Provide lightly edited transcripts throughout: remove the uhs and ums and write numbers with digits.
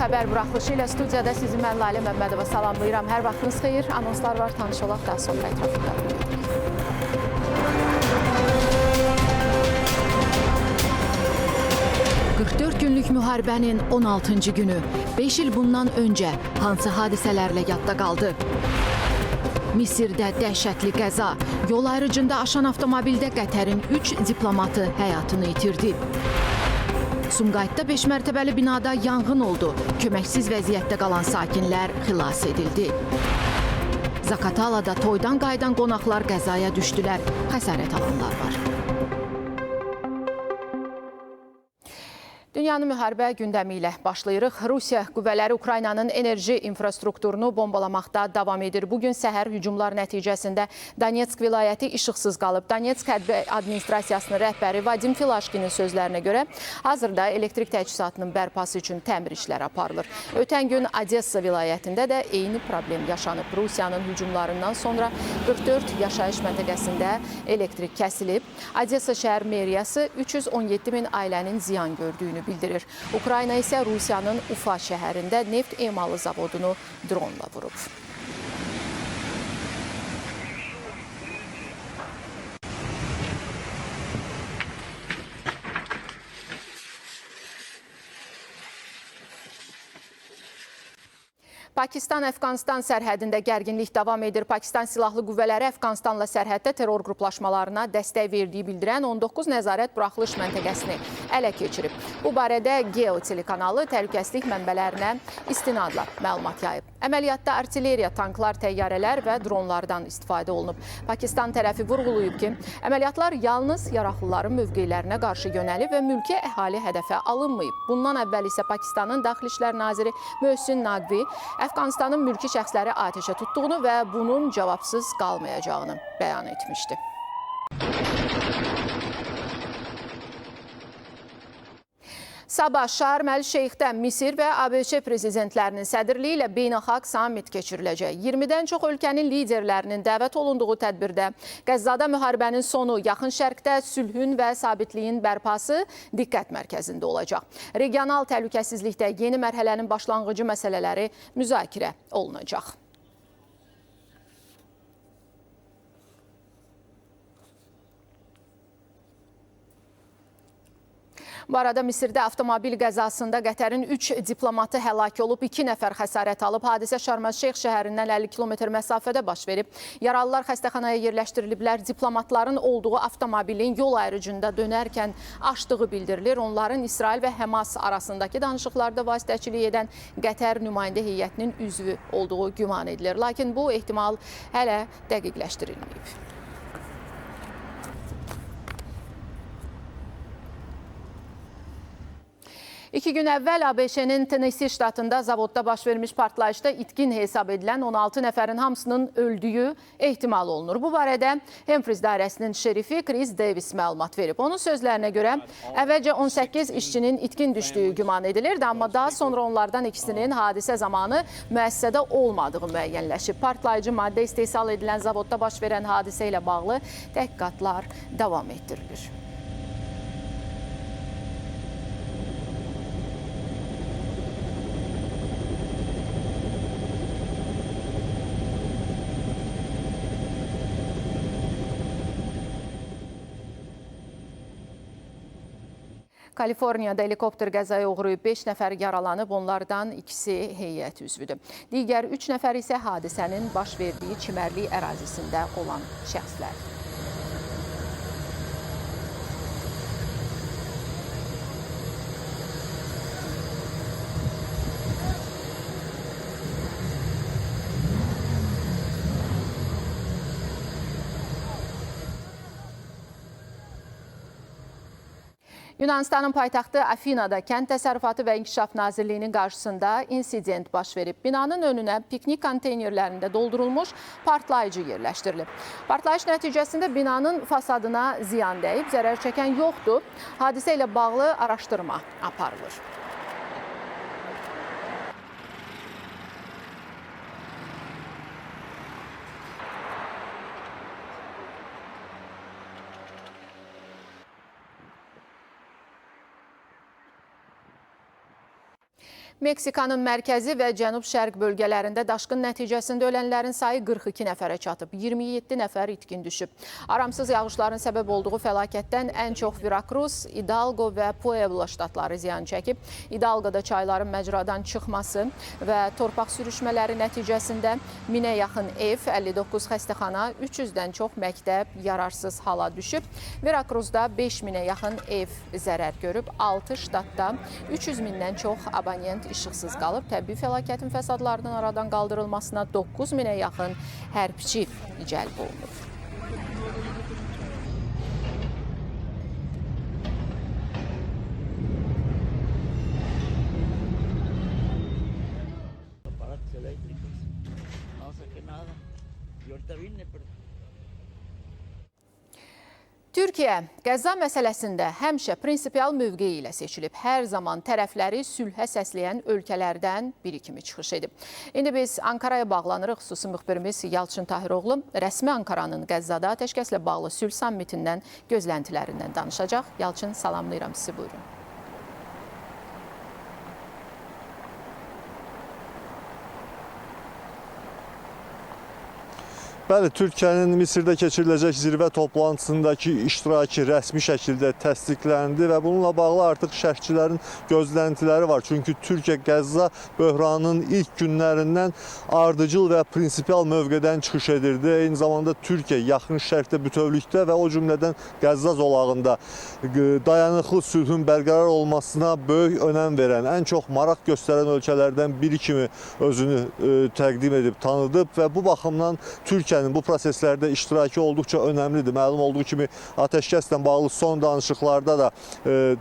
Xəbər buraxılışı ilə studiyada sizi mən Lalə Məmmədova salamlayıram. Hər vaxtınız xeyir, anonslar var, tanış olaq, daha sonra ətrafında bildirik. 44 günlük müharibənin 16-cı günü, 5 il bundan öncə hansı hadisələrlə yadda qaldı? Misirdə dəhşətli qəza, yol ayrıcında aşan avtomobildə Qətərin 3 diplomatı həyatını itirdi. Sumqayıtda 5 mərtəbəli binada yanğın oldu. Köməksiz vəziyyətdə qalan sakinlər xilas edildi. Zaqatalada toydan qayıdan qonaqlar qəzaya düşdülər. Xəsarət alanlar var. Dünyanın müharibə gündəmi ilə başlayırıq. Rusiya qüvvələri Ukraynanın enerji infrastrukturunu bombalamaqda davam edir. Bugün səhər hücumlar nəticəsində Donetsk vilayəti işıqsız qalıb. Donetsk hərbi administrasiyasının rəhbəri Vadim Filaşkinin sözlərinə görə hazırda elektrik təchizatının bərpası üçün təmir işləri aparılır. Ötən gün Odessa vilayətində də eyni problem yaşanıb. Rusiyanın hücumlarından sonra 44 yaşayış məntəqəsində elektrik kəsilib. Odessa şəhər meriyası 317 min ailənin ziyan gördüyünü bildirir. Ukrayna isə Rusiyanın Ufa şəhərində neft emalı zavodunu dronla vurub. Pakistan-Əfqanistan sərhədində gərginlik davam edir. Pakistan Silahlı Qüvvələri Əfqanistanla sərhəddə terror qruplaşmalarına dəstək verdiyi bildirən 19 nəzarət buraxılış məntəqəsini ələ keçirib. Bu barədə Geo telekanalı təhlükəsizlik mənbələrinə istinadla məlumat yayıb. Əməliyyatda artilleriya, tanklar, təyyarələr və dronlardan istifadə olunub. Pakistan tərəfi vurğulayıb ki, əməliyyatlar yalnız yaraqlıların mövqelərinə qarşı yönəlib və mülki əhali hədəfə alınmayıb. Bundan əvvəl isə Pakistanın Daxili İşlər naziri Möhsin Naqvi Əfqanistanın mülki şəxsləri atəşə tutduğunu və bunun cavabsız qalmayacağını bəyan etmişdi. Sabah Şarm əl-Şeyxdə Misir və ABŞ prezidentlərinin sədrliyi ilə beynəlxalq sammit keçiriləcək. 20-dən çox ölkənin liderlərinin dəvət olunduğu tədbirdə Qəzzada müharibənin sonu, Yaxın Şərqdə sülhün və sabitliyin bərpası diqqət mərkəzində olacaq. Regional təhlükəsizlikdə yeni mərhələnin başlanğıcı məsələləri müzakirə olunacaq. Bu arada Misirdə avtomobil qəzasında Qətərin 3 diplomatı həlak olub, 2 nəfər xəsarət alıb. Hadisə Şarm el-Şeyx şəhərindən 50 kilometr məsafədə baş verib. Yaralılar xəstəxanaya yerləşdiriliblər. Diplomatların olduğu avtomobilin yol ayrıcında dönərkən aşdığı bildirilir. Onların İsrail və Həmas arasındakı danışıqlarda vasitəçilik edən Qətər nümayəndə heyətinin üzvü olduğu güman edilir. Lakin bu ehtimal hələ dəqiqləşdirilməyib. 2 gün əvvəl ABŞ-nin Tennessee ştatında zavodda baş vermiş partlayışda itkin hesab edilən 16 nəfərin hamısının öldüyü ehtimal olunur. Bu barədə Hemphreys dairəsinin şerifi Chris Davis məlumat verib. Onun sözlərinə görə əvvəlcə 18 işçinin itkin düşdüyü güman edilirdi, amma daha sonra onlardan ikisinin hadisə zamanı müəssisədə olmadığı müəyyənləşib. Partlayıcı maddə istehsal edilən zavodda baş verən hadisə ilə bağlı təhqiqatlar davam etdirilir. Kaliforniyada helikopter qəzaya uğrayıb 5 nəfər yaralanıb, onlardan ikisi heyət üzvüdür. Digər 3 nəfər isə hadisənin baş verdiyi çimərlik ərazisində olan şəxslərdir. Yunanistanın paytaxtı Afinada Kənd Təsərrüfatı və İnkişaf Nazirliyinin qarşısında insident baş verib. Binanın önünə piknik konteynerlərində doldurulmuş partlayıcı yerləşdirilib. Partlayış nəticəsində binanın fasadına ziyan dəyib, zərər çəkən yoxdur. Hadisə ilə bağlı araşdırma aparılır. Meksikanın mərkəzi və cənub-şərq bölgələrində daşqın nəticəsində ölənlərin sayı 42 nəfərə çatıb, 27 nəfər itkin düşüb. Aramsız yağışların səbəb olduğu fəlakətdən ən çox Veracruz, Hidalgo və Puebla ştatları ziyan çəkib. Hidalgoda çayların məcradan çıxması və torpaq sürüşmələri nəticəsində 1000-ə yaxın ev, 59 xəstəxana, 300-dən çox məktəb yararsız hala düşüb. Veracruzda 5000-ə yaxın ev zərər görüb, 6 ştatda 300 mindən çox abonent işıqsız qalıb. Təbii fəlakətin fəsadlarının aradan qaldırılmasına 9000-ə yaxın hərbçi cəlb olunub. Türkiyə Qəzza məsələsində həmişə prinsipial mövqeyi ilə seçilib. Hər zaman tərəfləri sülhə səsləyən ölkələrdən biri kimi çıxış edib. İndi biz Ankaraya bağlanırıq. Xüsusi müxbirimiz Yalçın Tahiroğlu rəsmi Ankaranın Qəzzada atəşkəslə bağlı sülh sammitindən gözləntilərindən danışacaq. Yalçın, salamlayıram sizi, buyurun. Bəli, Türkiyənin Misirdə keçiriləcək zirvə toplantısındakı iştirakı rəsmi şəkildə təsdiqləndi və bununla bağlı artıq şərhçilərin gözləntiləri var. Çünki Türkiyə Qəzza böhranının ilk günlərindən ardıcıl və prinsipial mövqedən çıxış edirdi. Eyni zamanda Türkiyə yaxın şərqdə bütövlükdə və o cümlədən Qəzza zolağında dayanıqlı sülhün bərqərar olmasına böyük önəm verən, ən çox maraq göstərən ölkələrdən biri kimi özünü təqdim edib, tanıdıb və bu baxımdan Türkiyə bu proseslərdə iştirakı olduqca önəmlidir. Məlum olduğu kimi atəşkəslə bağlı son danışıqlarda da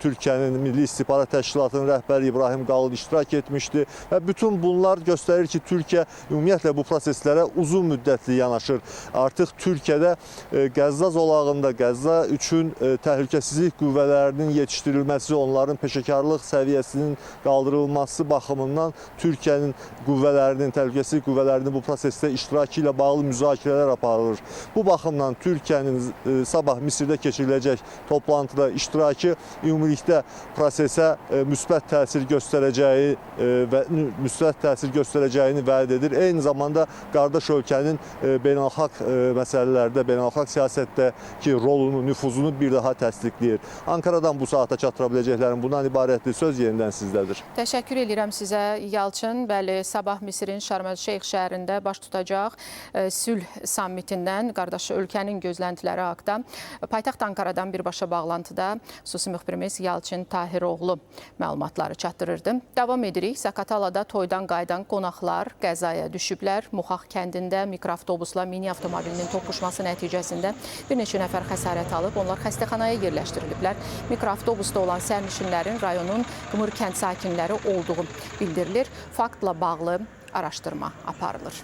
Türkiyənin Milli İstihbarat Təşkilatının rəhbəri İbrahim Qalın iştirak etmişdi və bütün bunlar göstərir ki, Türkiyə ümumiyyətlə bu proseslərə uzun müddətli yanaşır. Artıq Türkiyədə Qəzza zolağında Qəzza üçün təhlükəsizlik qüvvələrinin yetişdirilməsi, onların peşəkarlıq səviyyəsinin qaldırılması baxımından Türkiyənin qüvvələrinin, təhlükəsizlik qüvvələrinin bu prosesdə iştirakı ilə bağlı müzakirələr aparılır. Bu baxımdan Türkiyənin sabah Misirdə keçiriləcək toplantıda iştirakı ümumilikdə prosesə müsbət təsir göstərəcəyini vəd edir. Eyni zamanda qardaş ölkənin beynəlxalq məsələlərdə, beynəlxalq siyasətdəki rolunu, nüfuzunu bir daha təsdiqləyir. Ankaradan bu saata çatdıra biləcəklərim bundan ibarətdir. Söz yenidən sizdədir. Təşəkkür edirəm sizə, Yalçın. Bəli, sabah Misirin Şarm el-Şeyx şəhərində baş tutacaq sülh sammitindən qardaş ölkənin gözləntiləri haqda paytaxt Ankaradan birbaşa bağlantıda xüsusi müxbirimiz Yalçın Tahiroğlu məlumatları çatdırırdı. Davam edirik. Zaqatalada toydan qayıdan qonaqlar qəzaya düşüblər. Muxax kəndində mikroavtobusla mini avtomobilinin toqquşması nəticəsində bir neçə nəfər xəsarət alıb. Onlar xəstəxanaya yerləşdiriliblər. Mikroavtobusda olan sərnişinlərin rayonun Qımır kənd sakinləri olduğu bildirilir. Faktla bağlı araşdırma aparılır.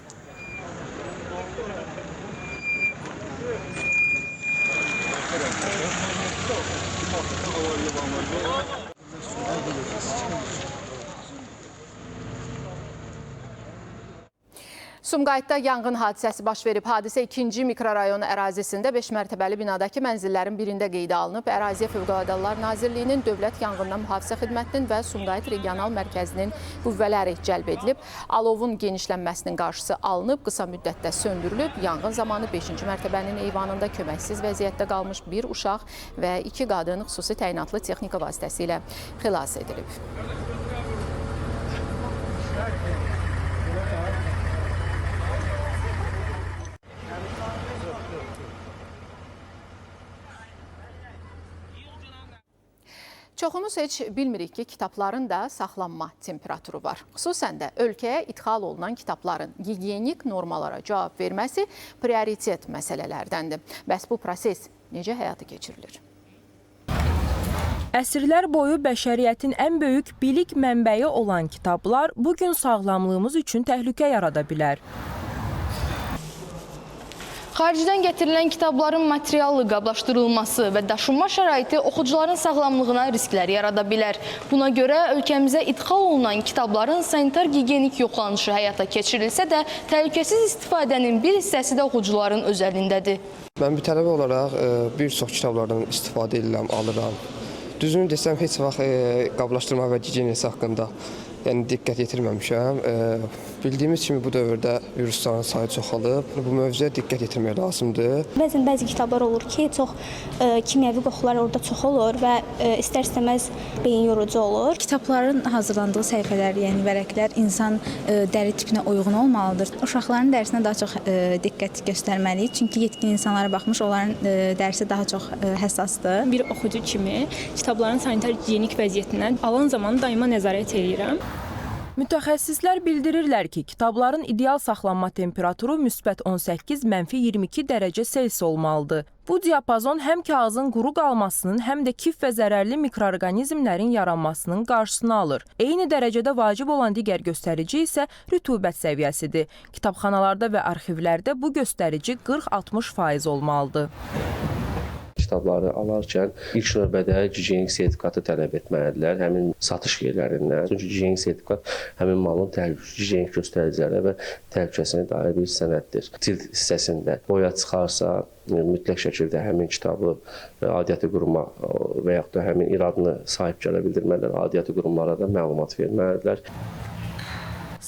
Sumqayıtda yanğın hadisəsi baş verib. Hadisə 2-ci mikrorayon ərazisində 5 mərtəbəli binadakı mənzillərin birində qeydə alınıb. Əraziyə Fövqəladə Hallar Nazirliyinin, Dövlət Yanğından Mühafizə Xidmətinin və Sumqayıt Regional Mərkəzinin qüvvələri cəlb edilib. Alovun genişlənməsinin qarşısı alınıb, qısa müddətdə söndürülüb. Yanğın zamanı 5-ci mərtəbənin eyvanında köməksiz vəziyyətdə qalmış bir uşaq və 2 qadın xüsusi təyinatlı texnika vasitəsilə xilas edilib. Çoxumuz heç bilmirik ki, kitabların da saxlanma temperaturu var. Xüsusən də ölkəyə idxal olunan kitabların gigiyenik normalara cavab verməsi prioritet məsələlərdəndir. Bəs bu proses necə həyata keçirilir? Əsrlər boyu bəşəriyyətin ən böyük bilik mənbəyi olan kitablar bugün sağlamlığımız üçün təhlükə yarada bilər. Xaricdən gətirilən kitabların materiallı qablaşdırılması və daşınma şəraiti oxucuların sağlamlığına risklər yarada bilər. Buna görə ölkəmizə idxal olunan kitabların sanitar-gigiyenik yoxlanışı həyata keçirilsə də, təhlükəsiz istifadənin bir hissəsi də oxucuların öz əlindədir. Mən bir tələbə olaraq bir çox kitablardan istifadə edirəm, alıram. Düzünü desəm, heç vaxt qablaşdırma və gigiyeniyası haqqında yəni diqqət yetirməmişəm. Bildiyimiz kimi bu dövrdə virusların sayı çoxalıb. Bu mövzuya diqqət yetirmək lazımdır. Bəzi kitablar olur ki, çox kimyəvi qoxular orada çox olur və istər-istəməz beyin yorucu olur. Kitabların hazırlandığı səhifələr, yəni vərəqlər insan dəri tipinə uyğun olmalıdır. Uşaqların dərisinə daha çox diqqət göstərməliyik, çünki yetkin insanlara baxmış onların dərisi daha çox həssasdır. Bir oxucu kimi kitabların sanitar-gigiyenik vəziyyətindən alan zaman daima nəzarət edirəm. Mütəxəssislər bildirirlər ki, kitabların ideal saxlanma temperaturu müsbət 18, mənfi 22 dərəcə Selsi olmalıdır. Bu diapazon həm kağızın quru qalmasının, həm də kif və zərərli mikroorqanizmlərin yaranmasının qarşısını alır. Eyni dərəcədə vacib olan digər göstərici isə rütubət səviyyəsidir. Kitabxanalarda və arxivlərdə bu göstərici 40-60% olmalıdır. Kitabları alarkən ilk növbədə gigiyenik sertifikatı tələb etməlidirlər həmin satış yerlərindən. Çünki gigiyenik sertifikat həmin malın gigiyenik göstəricilərə və təhlükəsinə dair bir sənəddir. Cild hissəsində boya çıxarsa, mütləq şəkildə həmin kitabı aidiyyatı quruma və yaxud da həmin iradını sahibkara bildirməlidirlər, aidiyyatı qurumlara da məlumat verməlidirlər.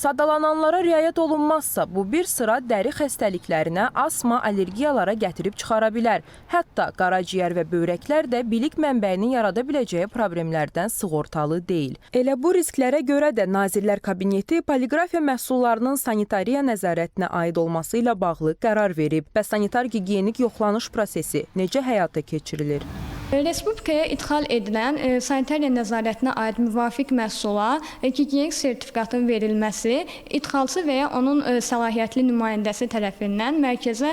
Sadalananlara riayət olunmazsa, bu bir sıra dəri xəstəliklərinə, asma, allergiyalara gətirib çıxara bilər. Hətta qaraciyər və böyrəklər də bilik mənbəyinin yarada biləcəyi problemlərdən sığortalı deyil. Elə bu risklərə görə də Nazirlər Kabineti poliqrafiya məhsullarının sanitariya nəzarətinə aid olması ilə bağlı qərar verib və sanitar-gigiyenik yoxlanış prosesi necə həyata keçirilir? Respublikaya idxal edilən sanitariya nəzarətinə aid müvafiq məhsula gigiyenik sertifikatın verilməsi idxalçı və ya onun səlahiyyətli nümayəndəsi tərəfindən mərkəzə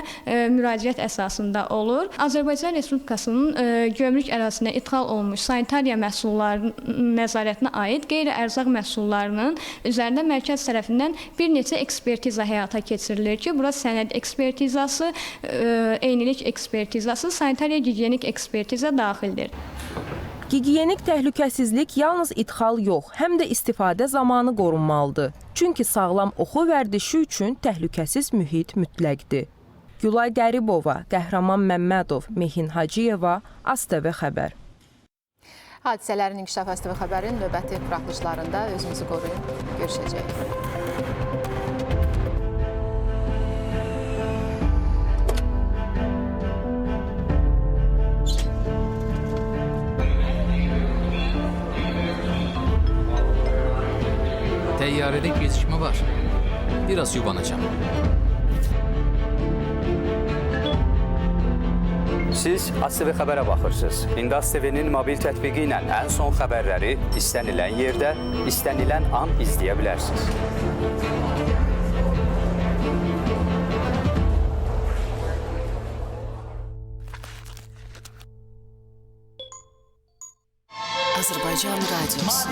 müraciət əsasında olur. Azərbaycan Respublikasının gömrük ərazisinə idxal olmuş sanitariya məhsullarının nəzarətinə aid qeyri-ərzaq məhsullarının üzərində mərkəz tərəfindən bir neçə ekspertiza həyata keçirilir ki, bura sənəd ekspertizası, eynilik ekspertizası, sanitariya gigiyenik ekspertiza daxildir. Gigiyenik təhlükəsizlik yalnız idxal yox, həm də istifadə zamanı qorunmalıdır. Çünki sağlam oxu vərdişi üçün təhlükəsiz mühit mütləqdir. Gülay Qəribova, Qəhrəman Məmmədov, Mehin Hacıyeva, ASTV xəbər. Hadisələrin inkişaf ASTV xəbərin növbəti buraxılışlarında özünüzü qoruyun. Görüşəcəyik. Təyyarədə gecikmə var. Biraz yubanacağım. Siz ASTV xəbərə baxırsınız. İndi ASTV-nin mobil tətbiqi ilə ən son xəbərləri istənilən yerdə, istənilən an izləyə bilərsiniz. Azərbaycan Radiosu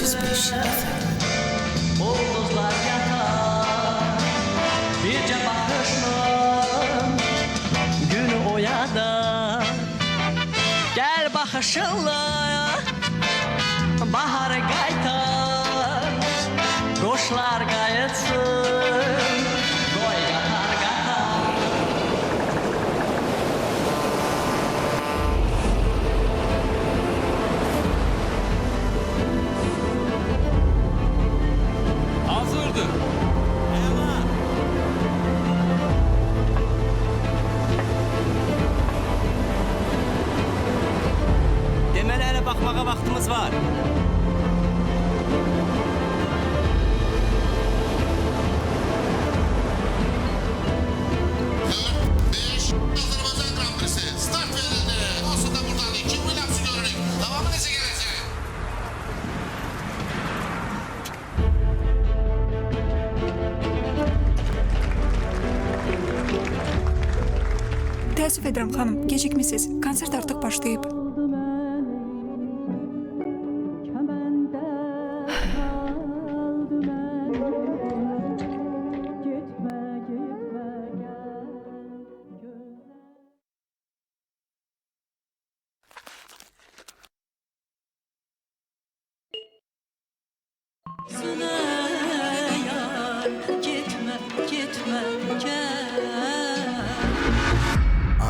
105 FM. Ulduzlar yatar, bircə baxışla günü oyadar. Gəl baxışınla baharı qaytar, quşlar qayıtsın, qoy qatar qatar. Hazırdır. Deməli hələ baxmağa vaxtımız var. Təəssüf edirəm xanım, gecikmisiniz. Konsert artıq başlayıb.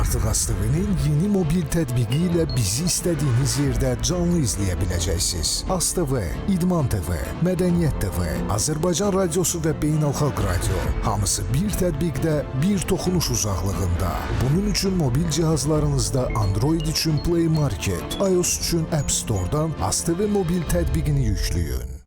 Artıq ASTV-nin yeni mobil tətbiqi ilə bizi istədiyiniz yerdə canlı izləyə biləcəksiniz. ASTV, İdman TV, Mədəniyyət TV, Azərbaycan radiosu və Beynəlxalq radio. Hamısı bir tətbiqdə, bir toxunuş uzaqlığında. Bunun üçün mobil cihazlarınızda Android üçün Play Market, iOS üçün App Store-dan ASTV mobil tətbiqini yükləyin.